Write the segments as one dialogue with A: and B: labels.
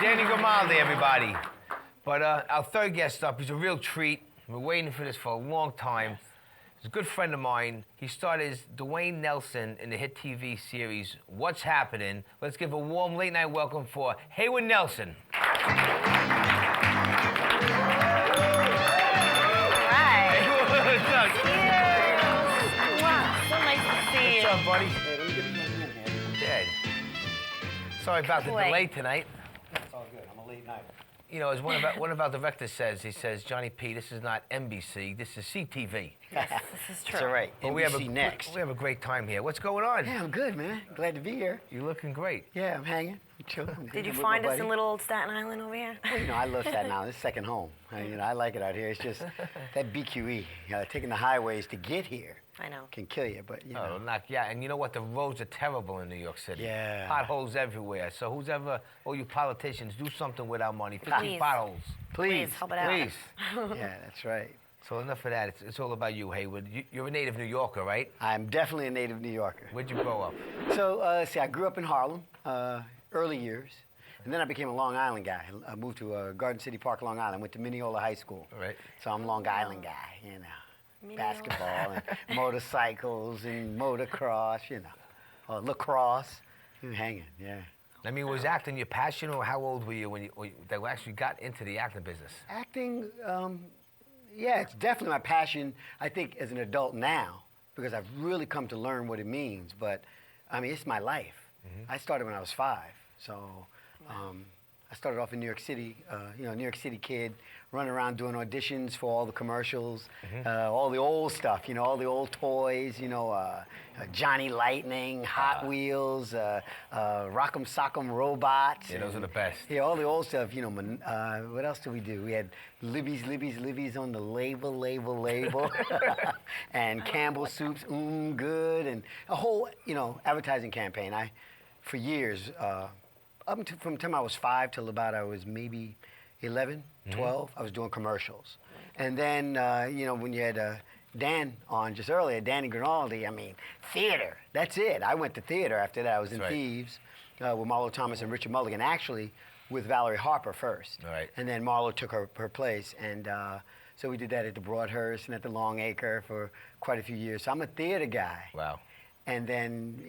A: Danny Grimaldi, everybody. But our third guest up, he's a real treat. We're waiting for this for a long time. He's a good friend of mine. He starred as Dwayne Nelson in the hit TV series What's Happening. Let's give a warm late night welcome for Haywood Nelson.
B: All right.
A: What's up?
B: Cheers. Wow, so nice to see you.
A: What's up, buddy? Dead. Sorry about the delay tonight.
C: It's all good. I'm a late night.
A: You know, as one of our directors says, he says, Johnny P, this is not NBC, this is CTV.
B: Yes, this is true.
C: That's all right.
A: But
C: NBC next.
A: We have a great time here. What's going on?
C: Yeah, I'm good, man. Glad to be here.
A: You're looking great.
C: Yeah, I'm hanging. I'm chilling. I'm
B: Did you
C: with
B: find
C: my
B: us in
C: buddy.
B: little old Staten Island over here?
C: Well, you know, I love Staten Island. It's second home. I like it out here. It's just that BQE, taking the highways to get here
B: I know.
C: can kill you, but, you know.
A: And you know what? The roads are terrible in New York City.
C: Yeah.
A: Potholes everywhere. So all you politicians, do something with our money. Fix these
B: Please.
A: potholes.
C: Please.
B: help it out.
A: Please.
C: Yeah, that's right.
A: So enough of that. It's all about you, Haywood. You're a native New Yorker, right?
C: I'm definitely a native New Yorker.
A: Where'd you grow up?
C: So, see, I grew up in Harlem, early years, and then I became a Long Island guy. I moved to Garden City Park, Long Island, went to Mineola High School.
A: Right.
C: So I'm a Long Island guy, you know.
B: Mineola.
C: Basketball and motorcycles and motocross, you know. Lacrosse. You're hanging, yeah.
A: I mean, was acting your passion, or how old were you when you actually got into the acting business?
C: Acting, yeah, it's definitely my passion, I think, as an adult now, because I've really come to learn what it means. But, I mean, it's my life. I started when I was 5. So I started off in New York City, New York City kid, running around doing auditions for all the commercials, all the old stuff, all the old toys, Johnny Lightning, Hot Wheels, Rock'em Sock'em Robots.
A: Yeah, those are the best.
C: Yeah, all the old stuff, what else did we do? We had Libby's on the label, and Campbell Soup's Good, and a whole, advertising campaign. For years, from the time I was 5 till about I was maybe 11, 12, I was doing commercials. And then, when you had Dan on just earlier, Danny Grimaldi, theater, that's it. I went to theater after that. I was in Thieves with Marlo Thomas and Richard Mulligan, actually with Valerie Harper first.
A: Right.
C: And then Marlo took her place. And so we did that at the Broadhurst and at the Long Acre for quite a few years. So I'm a theater guy.
A: Wow.
C: And then,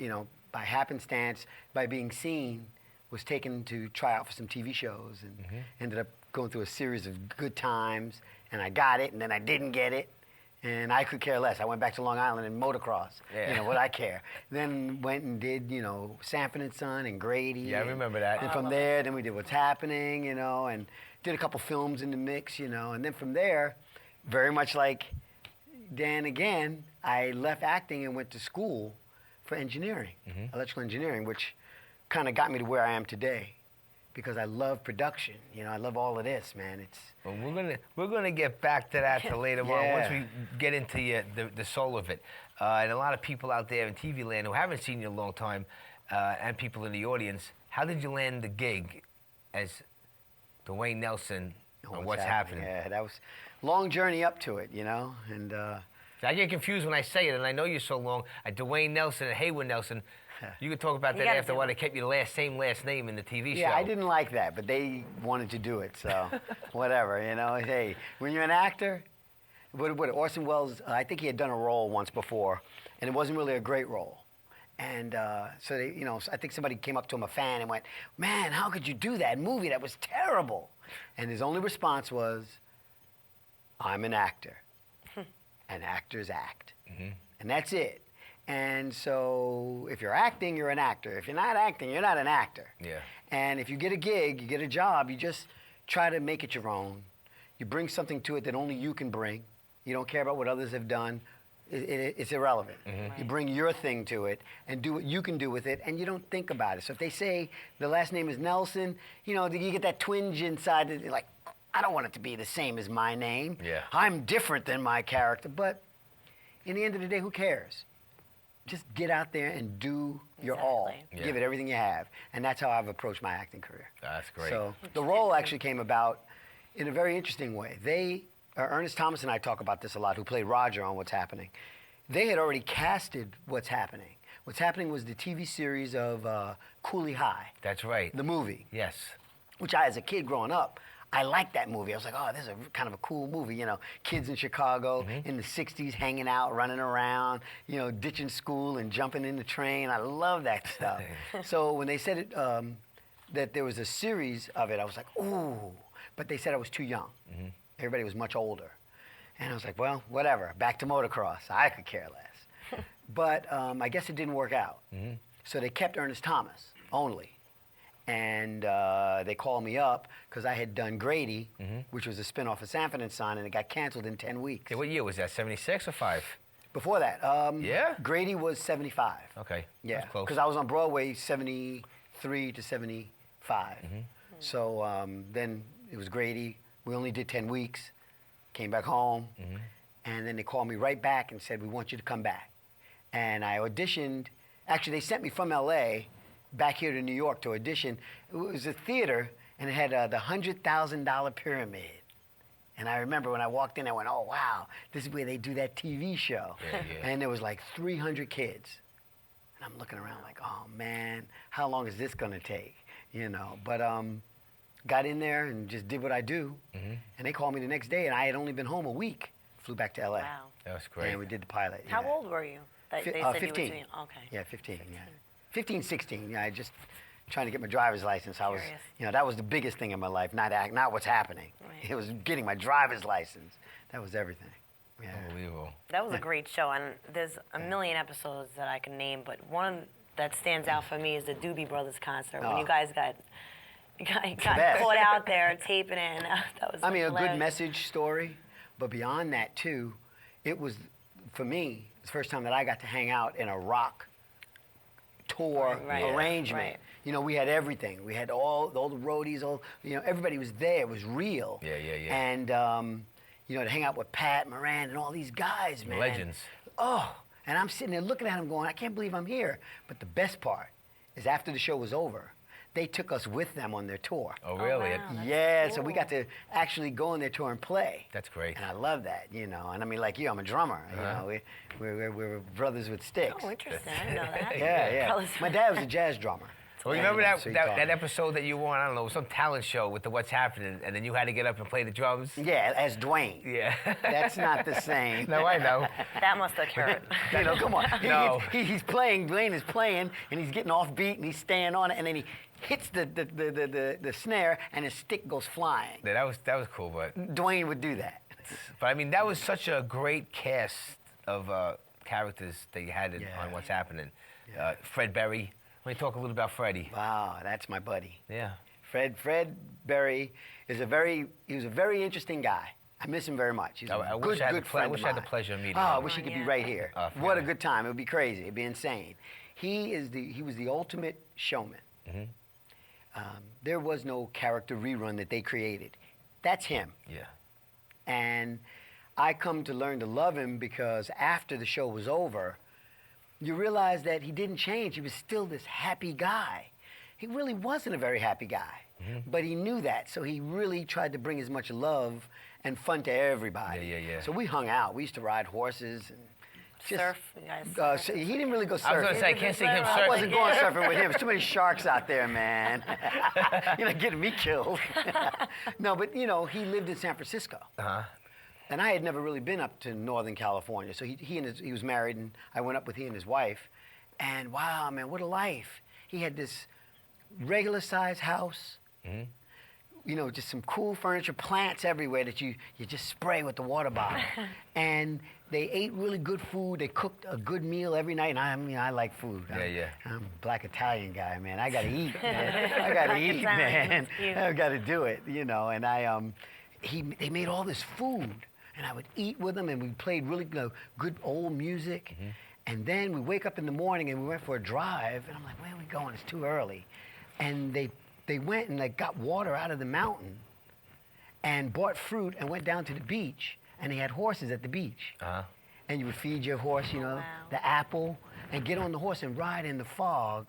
C: by happenstance, by being seen, was taken to try out for some TV shows and ended up going through a series of good times, and I got it, and then I didn't get it, and I could care less. I went back to Long Island and motocross.
A: Yeah.
C: What I care. Then went and did, Sanford and Son and Grady.
A: Yeah, I remember that.
C: And from there, then we did What's Happening, and did a couple films in the mix, and then from there, very much like Dan again, I left acting and went to school for engineering, electrical engineering, which kind of got me to where I am today, because I love production. I love all of this, man.
A: Well, we're gonna get back to that later on once we get into the soul of it. And a lot of people out there in TV land who haven't seen you in a long time, and people in the audience, how did you land the gig as Dwayne Nelson on What's Happening?
C: Yeah, that was a long journey up to it, and.
A: I get confused when I say it, and I know you're so long. Dwayne Nelson and Haywood Nelson. You could talk about that after why they kept you the same last name in the TV show.
C: Yeah, I didn't like that, but they wanted to do it, so whatever, Hey, when you're an actor, what Orson Welles, I think he had done a role once before, and it wasn't really a great role. And so they, I think somebody came up to him, a fan, and went, "Man, how could you do that movie? That was terrible." And his only response was, "I'm an actor. And actors act." And that's it. And so if you're acting, you're an actor. If you're not acting, you're not an actor.
A: Yeah.
C: And if you get a gig, you get a job, you just try to make it your own. You bring something to it that only you can bring. You don't care about what others have done. It's irrelevant. You bring your thing to it and do what you can do with it, and you don't think about it. So if they say the last name is Nelson, you get that twinge inside that you're like, I don't want it to be the same as my name.
A: Yeah.
C: I'm different than my character. But in the end of the day, who cares? Just get out there and do your all.
A: Yeah.
C: Give it everything you have. And that's how I've approached my acting career.
A: That's great.
C: So the role actually came about in a very interesting way. Ernest Thomas and I talk about this a lot, who played Roger on What's Happening. They had already casted What's Happening. What's Happening was the TV series of Cooley High.
A: That's right.
C: The movie.
A: Yes.
C: which I, as a kid growing up, I liked that movie. I was like, oh, this is kind of a cool movie, you know, kids in Chicago in the 60s hanging out, running around, you know, ditching school and jumping in the train. I love that stuff. So when they said it, that there was a series of it, I was like, ooh, but they said I was too young. Everybody was much older. And I was like, well, whatever, back to motocross. I could care less. But I guess it didn't work out. So they kept Ernest Thomas only. And they called me up because I had done Grady, which was a spinoff of Sanford and Son, and it got canceled in 10 weeks.
A: Yeah, what year was that? 76 or 5?
C: Before that,
A: Yeah?
C: Grady was 75.
A: Okay.
C: Yeah,
A: That's close.
C: because I was on Broadway 73 to 75. So then it was Grady. We only did 10 weeks. Came back home, and then they called me right back and said, we want you to come back. And I auditioned. Actually, they sent me from L.A. back here to New York to audition. It was a theater, and it had the $100,000 pyramid. And I remember when I walked in, I went, oh, wow, this is where they do that TV show. And there was like 300 kids. And I'm looking around like, oh, man, how long is this going to take? You know, but got in there and just did what I do. And they called me the next day, and I had only been home a week. Flew back to L.A.
B: Wow.
A: That was great.
C: And we did the pilot.
B: How
C: yeah.
B: old were you? They said
C: 15.
B: you were too young. Okay.
C: Yeah, 15, yeah. 15, 16, yeah, I just trying to get my driver's license. I was,
B: Curious.
C: you know, that was the biggest thing in my life, not what's happening.
B: Right.
C: It was getting my driver's license. That was everything. Yeah.
A: Unbelievable.
B: That was a great show, and there's a million episodes that I can name, but one that stands out for me is the Doobie Brothers concert when you guys got
C: best.
B: caught out there taping it. And that was
C: I mean, a
B: hilarious.
C: good message story, but beyond that, too, it was, for me, the first time that I got to hang out in a rock tour
B: Right.
C: arrangement.
B: Right.
C: You know, we had everything. We had all the roadies, you know, everybody was there. It was real.
A: Yeah.
C: And, you know, to hang out with Pat Moran and all these guys, man.
A: Legends.
C: Oh, and I'm sitting there looking at them going, I can't believe I'm here. But the best part is after the show was over, they took us with them on their tour.
A: Oh, really?
B: wow. That's
C: Yeah, so we
B: cool.
C: got to actually go on their tour and play.
A: That's great.
C: And I love that, you know. And I mean, like you, I'm a drummer. You know, we're brothers with sticks.
B: Oh, interesting. I didn't know that.
C: Yeah.
B: Brothers-
C: My dad was a jazz drummer.
A: Well, you
C: And
A: remember
C: so he
A: that
C: taught me.
A: episode that you were on, I don't know, some talent show with the What's Happening, and then you had to get up and play the drums?
C: Yeah, as Dwayne.
A: Yeah.
C: That's not the same.
A: No, I know.
B: That must have hurt.
C: You know, come on.
A: No.
C: He's playing, Dwayne is playing, and he's getting off beat, and he's staying on it, and then he hits the snare, and his stick goes flying.
A: Yeah, that was cool, but
C: Dwayne would do that.
A: I mean, that was such a great cast of characters that you had
C: Yeah.
A: on What's Happening. Fred Berry. Let me talk a little about Freddie.
C: Wow, that's my buddy.
A: Yeah.
C: Fred Berry he was a very interesting guy. I miss him very much. He's a
A: I
C: good,
A: wish I had
C: good
A: I
C: friend
A: wish
C: of
A: I had the
C: mine.
A: pleasure of meeting
C: Oh, I
A: him.
C: wish he could be
B: Yeah.
C: right here.
A: Oh,
C: What a
A: yeah.
C: good time. It would be crazy. It'd be insane. He was the ultimate showman. There was no character rerun that they created. That's him.
A: Yeah.
C: And I come to learn to love him because after the show was over, you realize that he didn't change. He was still this happy guy. He really wasn't a very happy guy, but he knew that. So he really tried to bring as much love and fun to everybody.
A: Yeah.
C: So we hung out. We used to ride horses and just,
B: Surf, you guys.
C: so he didn't really go surfing.
A: I was going to say, I can't see him
C: I
A: surfing.
C: wasn't going surfing with him. There's too many sharks out there, man. You're not getting me killed. No, but you know, he lived in San Francisco. And I had never really been up to Northern California. So he was married, and I went up with he and his wife. And wow, man, what a life. He had this regular size house. You know, just some cool furniture, plants everywhere that you just spray with the water bottle. And they ate really good food. They cooked a good meal every night. And I mean, I like food.
A: Yeah.
C: I'm a black Italian guy, man. I gotta eat, man. I gotta
B: Black
C: eat,
B: Italian,
C: man.
B: that's cute.
C: I gotta do it, you know. And they made all this food, and I would eat with them, and we played really good old music. And then we wake up in the morning, and we went for a drive, and I'm like, where are we going? It's too early. And they went and got water out of the mountain, and bought fruit, and went down to the beach, and they had horses at the beach. And you would feed your horse, you know,
B: wow.
C: the apple, and get on the horse and ride in the fog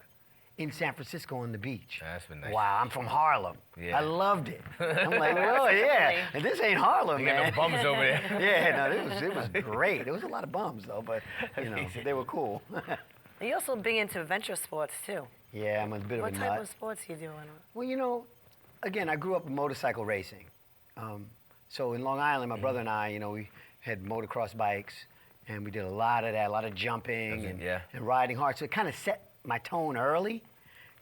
C: in San Francisco on the beach.
A: That's been nice.
C: Wow, I'm from Harlem.
A: Yeah.
C: I loved it. I'm like, oh yeah, and this ain't Harlem,
A: You
C: man.
A: got no bums over there.
C: Yeah, no, it was great. There was a lot of bums though, but you know, they were cool.
B: You're also big into adventure sports too.
C: Yeah, I'm a bit
B: What
C: of a
B: type
C: nut.
B: of sports you doing?
C: Well, you know, again, I grew up motorcycle racing. So in Long Island, my brother and I, you know, we had motocross bikes, and we did a lot of that, a lot of jumping and riding hard. So it kind of set my tone early,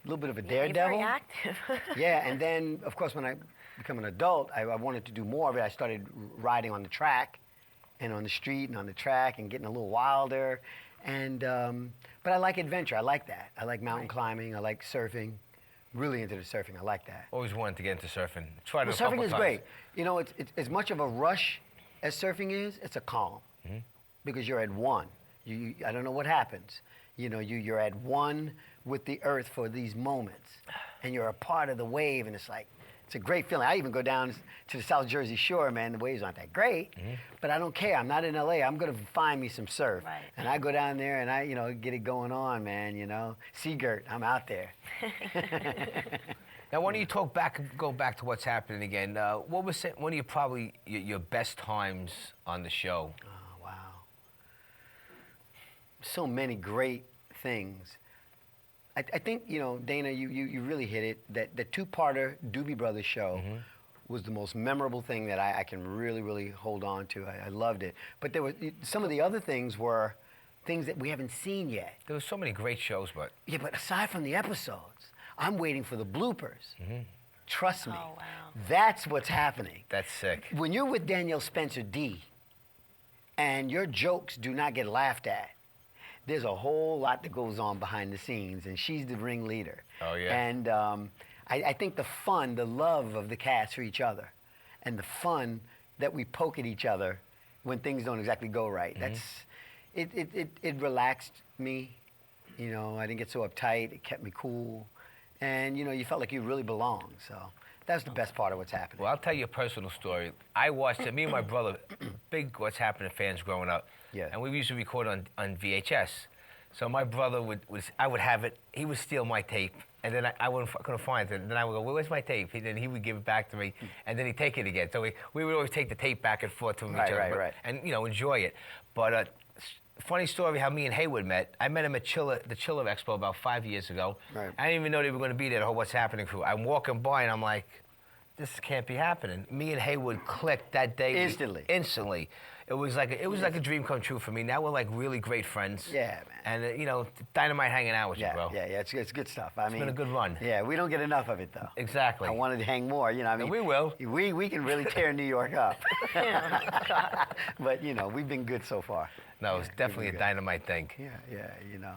C: a little bit of a daredevil.
B: You're very active.
C: Yeah, and then, of course, when I became an adult, I wanted to do more of it. I started riding on the track and on the street and on the track and getting a little wilder. And but I like adventure. I like that. I like mountain climbing. I like surfing. Really into the surfing. I like that.
A: Always wanted to get into surfing. Tried it a
C: Surfing
A: couple
C: is
A: times.
C: great. You know, it's as much of a rush as surfing is. It's a calm because you're at one. I don't know what happens. You know, you're at one with the earth for these moments, and you're a part of the wave, and it's like. It's a great feeling. I even go down to the South Jersey Shore, man. The waves aren't that great, but I don't care. I'm not in LA. I'm gonna find me some surf,
B: Right.
C: and I go down there and I, you know, get it going on, man. You know, Seagirt, I'm out there.
A: Now, why don't you go back to what's happening again? What was one of your best times on the show?
C: Oh wow. So many great things. I think, you know, Dana, you really hit it. That the two-parter Doobie Brothers show was the most memorable thing that I can really hold on to. I loved it. But there were some of the other things were things that we haven't seen yet.
A: There were so many great shows, but
C: Yeah, but aside from the episodes, I'm waiting for the bloopers. Trust me.
B: Oh, wow.
C: That's what's happening.
A: that's sick.
C: When you're with Danielle Spencer D and your jokes do not get laughed at, there's a whole lot that goes on behind the scenes, and she's the ringleader.
A: Oh, yeah.
C: And I think the fun, the love of the cast for each other, and the fun that we poke at each other when things don't exactly go right, it relaxed me. You know, I didn't get so uptight. It kept me cool. And, you know, you felt like you really belonged. So that was the best part of what's happening.
A: Well, I'll tell you a personal story. I watched it. Me and my brother, big What's Happening fans growing up.
C: Yeah.
A: And we used to record on VHS. So my brother I would have it. He would steal my tape, and then I couldn't find it. And then I would go, "Where's my tape?" And then he would give it back to me, and then he'd take it again. So we would always take the tape back and forth to each other,
C: Right.
A: and you know, enjoy it. But funny story how me and Haywood met. I met him at the Chiller Expo about 5 years ago.
C: Right.
A: I didn't even know they were going to be there. The whole What's Happening crew. I'm walking by and I'm like, this can't be happening. Me and Haywood clicked that day. Instantly. It was like a dream come true for me. Now we're like really great friends.
C: Yeah, man.
A: And you know, dynamite hanging out with you, bro.
C: Yeah, it's good stuff. I mean,
A: It's been a good run.
C: Yeah, we don't get enough of it though.
A: Exactly.
C: I wanted to hang more, you know. I mean,
A: And we will.
C: We can really tear New York up. But you know, we've been good so far.
A: No, it's definitely a dynamite thing.
C: Yeah, you know,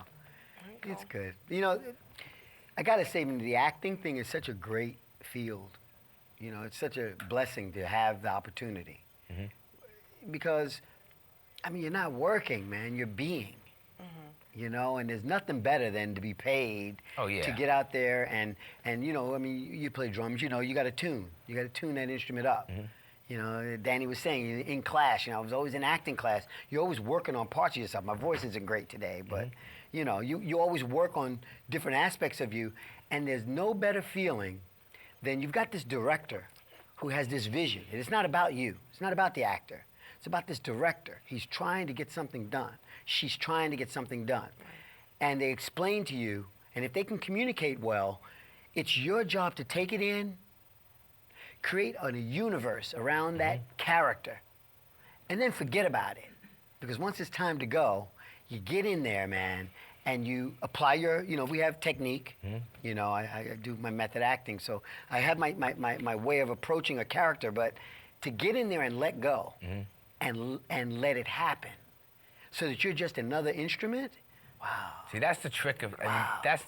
C: it's good. You know, I gotta say, the acting thing is such a great field. You know, it's such a blessing to have the opportunity. Because, I mean, you're not working, man. You're being. You know, and there's nothing better than to be paid to get out there and you know, I mean, you play drums. You know, you got to tune. You got to tune that instrument up. You know, Danny was saying in class. You know, I was always in acting class. You're always working on parts of yourself. My voice isn't great today, but you know, you always work on different aspects of you, and there's no better feeling than you've got this director who has this vision. And it's not about you. It's not about the actor. It's about this director. He's trying to get something done. She's trying to get something done. And they explain to you, and if they can communicate well, it's your job to take it in, create a universe around that character, and then forget about it. Because once it's time to go, you get in there, man, and you apply your, you know, we have technique. You know, I do my method acting, so I have my way of approaching a character, but to get in there and let go and let it happen so that you're just another instrument, wow.
A: See, that's the trick of, I mean, that's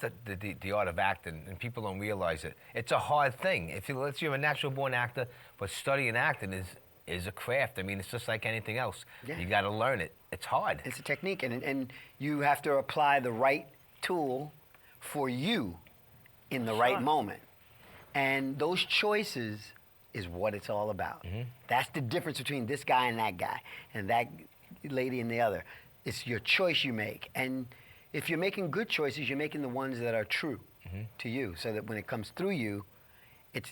A: the art of acting, and people don't realize it. It's a hard thing. Let's say you're a natural born actor, but studying acting is a craft. I mean, it's just like anything else.
C: Yeah.
A: You got to learn it. It's hard.
C: It's a technique, and you have to apply the right tool for you in the right moment. And those choices is what it's all about. That's the difference between this guy and that lady and the other. It's your choice you make. And if you're making good choices, you're making the ones that are true to you, so that when it comes through you,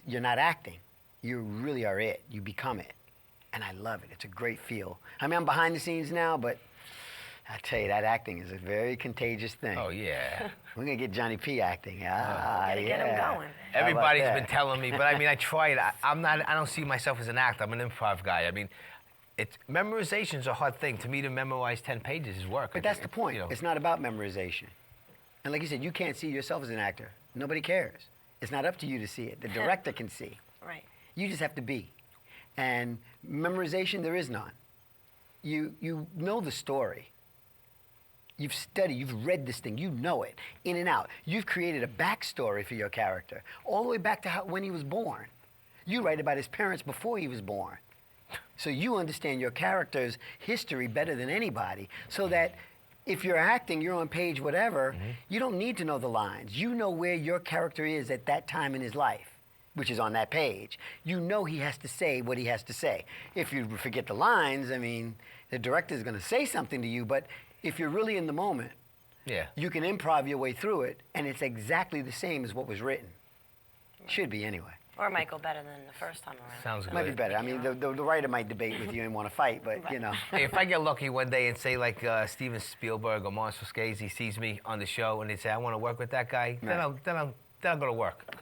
C: you're not acting. You really are it. You become it. And I love it. It's a great feel. I mean, I'm behind the scenes now, but I tell you, that acting is a very contagious thing.
A: Oh, yeah.
C: We're going to get Johnny P acting.
B: Gotta get him going.
A: Everybody's
C: that?
A: been telling me, but I mean, I tried. I don't see myself as an actor. I'm an improv guy. I mean, memorization's a hard thing. To me, to memorize 10 pages is work.
C: But that's the point. It's not about memorization. And like you said, you can't see yourself as an actor. Nobody cares. It's not up to you to see it. The director can see.
B: Right.
C: You just have to be. And memorization, there is none. You know the story. You've studied, you've read this thing, you know it, in and out. You've created a backstory for your character, all the way back to when he was born. You write about his parents before he was born. So you understand your character's history better than anybody, so that if you're acting, you're on page whatever, you don't need to know the lines. You know where your character is at that time in his life, which is on that page. You know he has to say what he has to say. If you forget the lines, I mean, the director's going to say something to you, but if you're really in the moment, you can improv your way through it, and it's exactly the same as what was written. Should be, anyway.
B: Or it might go better than the first time around.
A: Sounds good.
C: Might be better. I mean, the writer might debate with you and want to fight, but, you know.
A: Hey, if I get lucky one day and say, like, Steven Spielberg or Martin Scorsese sees me on the show and they say, I want to work with that guy, then I'll go to work.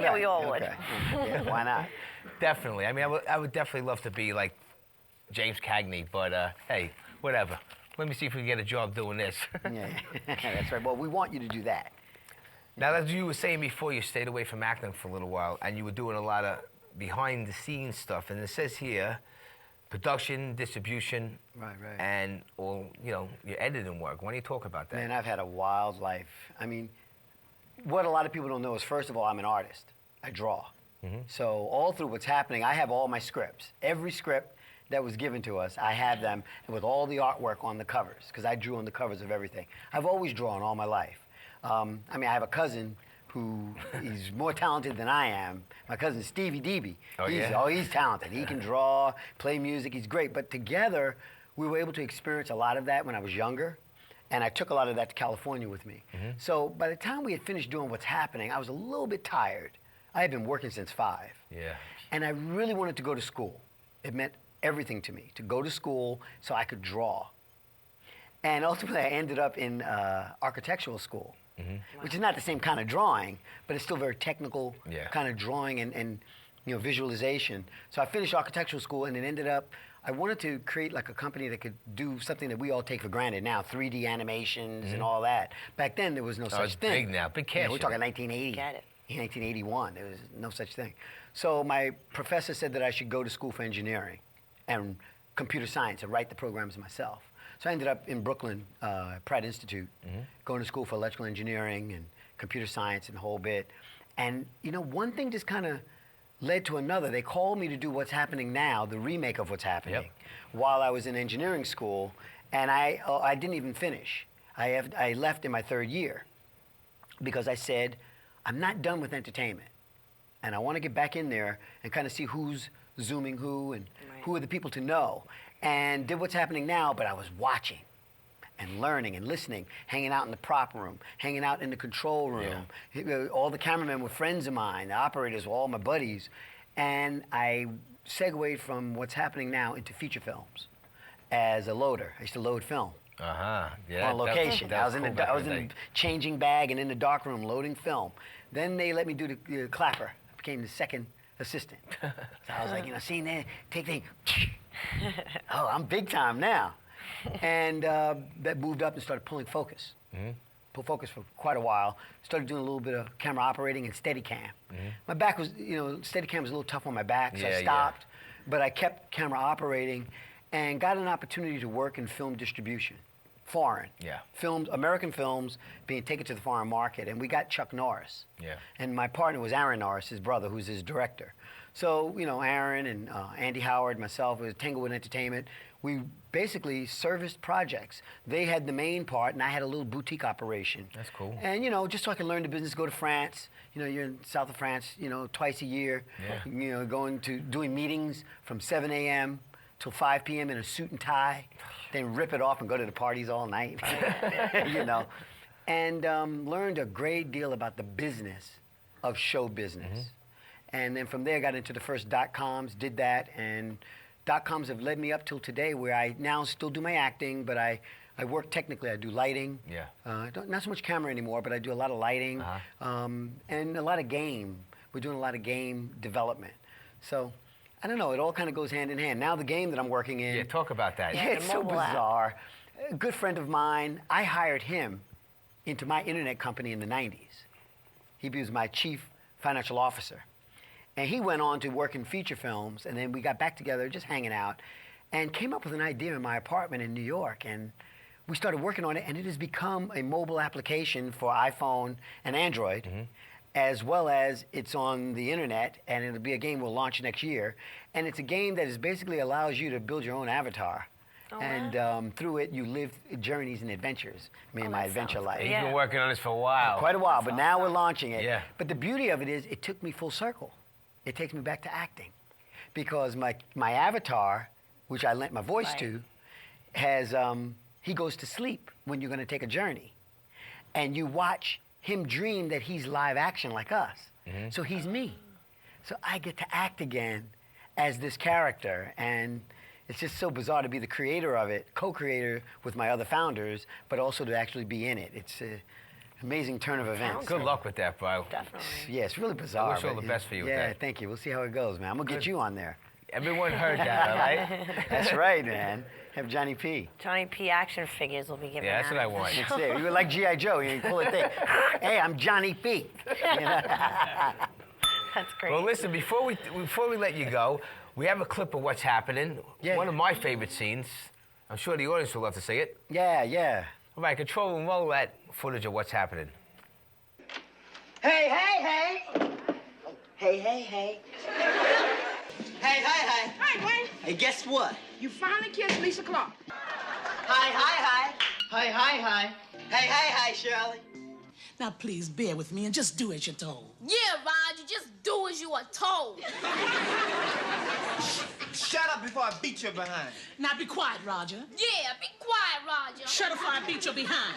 B: Yeah, we all would.
C: Okay. Yeah, why not?
A: Definitely. I mean, I would definitely love to be like James Cagney, but hey, whatever. Let me see if we can get a job doing this.
C: Yeah, that's right. Well, we want you to do that.
A: Now, as you were saying before, you stayed away from acting for a little while, and you were doing a lot of behind-the-scenes stuff. And it says here, production, distribution, and all, your editing work. Why don't you talk about that?
C: Man, I've had a wild life. I mean, what a lot of people don't know is, first of all, I'm an artist. I draw. So all through what's happening, I have all my scripts. Every script that was given to us, I have them with all the artwork on the covers, because I drew on the covers of everything. I've always drawn all my life. I mean, I have a cousin who is more talented than I am. My cousin Stevie Deeby. He's talented. He can draw, play music. He's great. But together, we were able to experience a lot of that when I was younger, and I took a lot of that to California with me. So by the time we had finished doing what's happening, I was a little bit tired. I had been working since 5.
A: Yeah.
C: And I really wanted to go to school. It meant everything to me to go to school so I could draw. And ultimately, I ended up in architectural school. Which is not the same kind of drawing, but it's still very technical kind of drawing and visualization. So I finished architectural school, and it ended up, I wanted to create like a company that could do something that we all take for granted now, 3D animations and all that. Back then, there was no such thing.
A: It's big now, big cash.
C: We're talking 1980.
B: Get it.
C: 1981, there was no such thing. So my professor said that I should go to school for engineering and computer science and write the programs myself. So I ended up in Brooklyn, Pratt Institute, going to school for electrical engineering and computer science and the whole bit. And, one thing just kind of led to another. They called me to do What's Happening Now, the remake of What's Happening, while I was in engineering school, and I didn't even finish. I left in my 3rd year because I said, I'm not done with entertainment, and I want to get back in there and kind of see who's Zooming who and who are the people to know. And did What's Happening Now, but I was watching and learning and listening, hanging out in the prop room, hanging out in the control room. All the cameramen were friends of mine. The operators were all my buddies. And I segued from What's Happening Now into feature films as a loader. I used to load film. On location. I was in the changing bag and in the dark room loading film. Then they let me do the clapper. I became the 2nd assistant. So I was like, seeing that, take thing. Oh, I'm big time now. And that moved up and started pulling focus. Pulled focus for quite a while. Started doing a little bit of camera operating and Steadicam. My back was, Steadicam was a little tough on my back, so I stopped. But I kept camera operating and got an opportunity to work in film distribution. Foreign. Films, American films being taken to the foreign market. And we got Chuck Norris. And my partner was Aaron Norris, his brother, who's his director. So, Aaron and Andy Howard, myself, it was Tanglewood Entertainment. We basically serviced projects. They had the main part, and I had a little boutique operation.
A: That's cool.
C: And, just so I could learn the business, go to France. You're in south of France, twice a year. Doing meetings from 7 a.m. till 5 p.m. in a suit and tie, then rip it off and go to the parties all night, And learned a great deal about the business of show business. And then from there, got into the first .coms, did that, and .coms have led me up till today, where I now still do my acting, but I I work technically. I do lighting.
A: Yeah.
C: Not so much camera anymore, but I do a lot of lighting and a lot of game. We're doing a lot of game development. So, I don't know. It all kind of goes hand in hand. Now the game that I'm working in.
A: Yeah, talk about that.
C: Yeah,
B: the
C: it's so
B: mobile app.
C: bizarre. A good friend of mine, I hired him into my internet company in the 90s. He was my chief financial officer. And he went on to work in feature films, and then we got back together, just hanging out, and came up with an idea in my apartment in New York. And we started working on it, and it has become a mobile application for iPhone and Android, as well as it's on the internet, and it'll be a game we'll launch next year. And it's a game that is basically allows you to build your own avatar. And through it, you live journeys and adventures. Me and my adventure life.
A: He's been working on this for a while.
C: Quite a while, but now we're launching it.
A: Yeah.
C: But the beauty of it is, it took me full circle. It takes me back to acting, because my avatar, which I lent my voice to, has he goes to sleep when you're going to take a journey, and you watch him dream that he's live action like us. So he's me. So I get to act again as this character, and it's just so bizarre to be the creator of it, co-creator with my other founders, but also to actually be in it. It's an amazing turn of events.
A: Good luck with that, bro.
B: Definitely.
C: Yeah, it's really bizarre.
A: I wish all
C: but
A: the best for you with
C: Yeah,
A: that.
C: thank you. We'll see how it goes, man. I'm going to get you on there.
A: Everyone heard that, all right?
C: That's right, man. Have Johnny P.
B: Johnny P. action figures will be given
A: Yeah, that's
B: out
A: what I
B: at the
A: want.
B: show.
C: That's it. You were like G.I. Joe. You pull a thing. Hey, I'm Johnny P.
B: That's great.
A: Well, listen, before we let you go, we have a clip of what's happening.
C: Yeah.
A: One of my favorite scenes. I'm sure the audience will love to see it.
C: Yeah, yeah.
A: All right, control and roll that footage of what's happening.
D: Hey, hey, hey. Hey, hey, hey. Hey, hey, hey.
E: Hey, Wayne,
D: Hey, guess what?
E: you finally kissed Lisa Clark.
D: Hi, hi, hi. Hi, hi, hi. Hey, hey, hey, Shirley.
F: Now, please bear with me and just do as you're told.
G: Yeah, Roger, just do as you are told.
H: Shut up before I beat your behind.
F: Now, be quiet, Roger.
G: Yeah, be quiet, Roger.
F: Shut up before I beat your behind.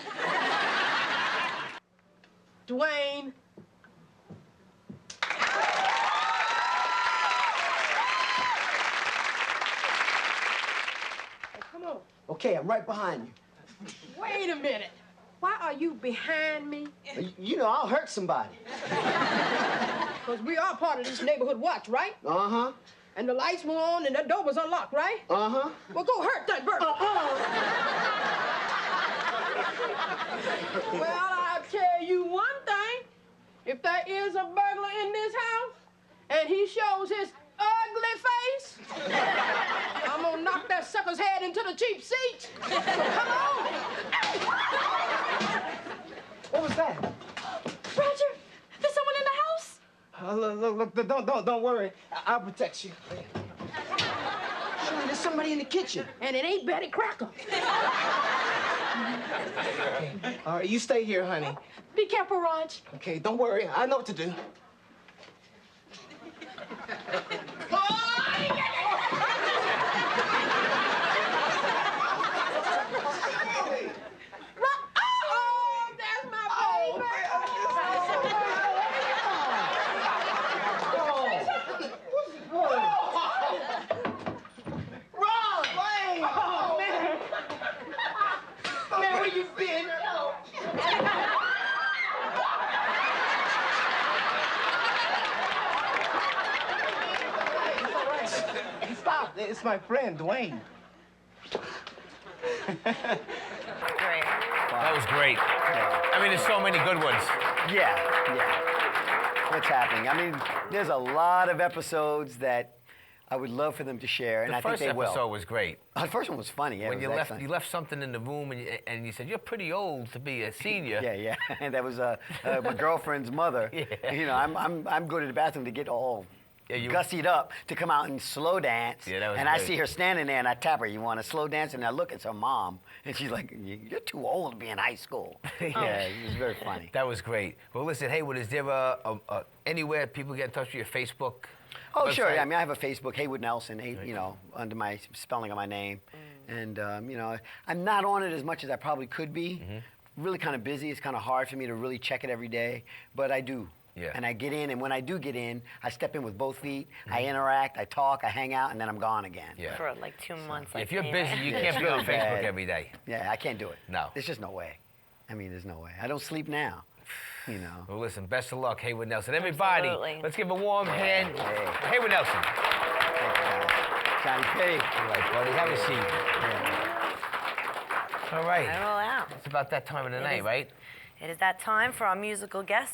E: Dwayne. Hey, come on.
D: Okay, I'm right behind you.
E: Wait a minute. Why are you behind me?
D: You know, I'll hurt somebody.
E: Because we are part of this neighborhood watch, right?
D: Uh-huh.
E: And the lights were on and the door was unlocked, right?
D: Uh-huh.
E: Well, go hurt that bird. Well, I'll tell you one thing. If there is a burglar in this house and he shows his ugly face, I'm gonna knock that sucker's head into the cheap seat. So come on.
D: What was that?
G: Roger, there's someone in the house?
D: Look, don't worry. I'll protect you. Shirley, there's somebody in the kitchen.
E: And it ain't Betty Crocker.
D: All right, you stay here, honey.
G: Be careful, Raj.
D: Okay, don't worry. I know what to do.
E: Oh, that's my baby.
D: Man, where you been? Stop. It's my friend, Dwayne.
B: Great.
A: That was great. I mean, there's so many good ones.
C: Yeah, yeah. What's happening? I mean, there's a lot of episodes that I would love for them to share, and
A: The
C: I think
A: first
C: they will.
A: episode was great.
C: The first one was funny. Yeah,
A: When
C: it
A: you
C: was
A: left,
C: excellent.
A: you left something in the room, and you said you're pretty old to be a senior.
C: Yeah, yeah. And that was my girlfriend's mother.
A: Yeah.
C: You know, I'm going to the bathroom to get all
A: Yeah, you-
C: gussied up to come out and slow dance.
A: Yeah, that was
C: and I
A: great.
C: see her standing there, and I tap her. You want to slow dance? And I look, it's her mom, and she's like, "You're too old to be in high school." Yeah, it was very funny.
A: That was great. Well, listen, Haywood, is there anywhere people get in touch with your Facebook?
C: Oh, sure.
A: website?
C: I mean, I have a Facebook, Haywood Nelson, you know, under my spelling of my name. And, you know, I'm not on it as much as I probably could be. Really kind of busy. It's kind of hard for me to really check it every day. But I do.
A: Yeah.
C: And I get in, and when I do get in, I step in with both feet. I interact, I talk, I hang out, and then I'm gone again.
A: Yeah.
B: For like 2 months. Like
A: If you're
B: me,
A: busy,
B: right?
A: you
C: Yeah,
A: can't
C: it's
A: be on
C: really
A: Facebook
C: bad.
A: every day.
C: Yeah, I can't do it.
A: No.
C: There's just no way. I mean, there's no way. I don't sleep now. You know.
A: Well, listen, best of luck, Haywood Nelson. Everybody,
B: Absolutely.
A: let's give a warm hand. Haywood Nelson.
C: Thanks, guys. Johnny P.
A: All right, buddy, have a seat. All right.
B: I roll out.
A: It's about that time of the night,
B: is.
A: right?
B: It is that time for our musical guest.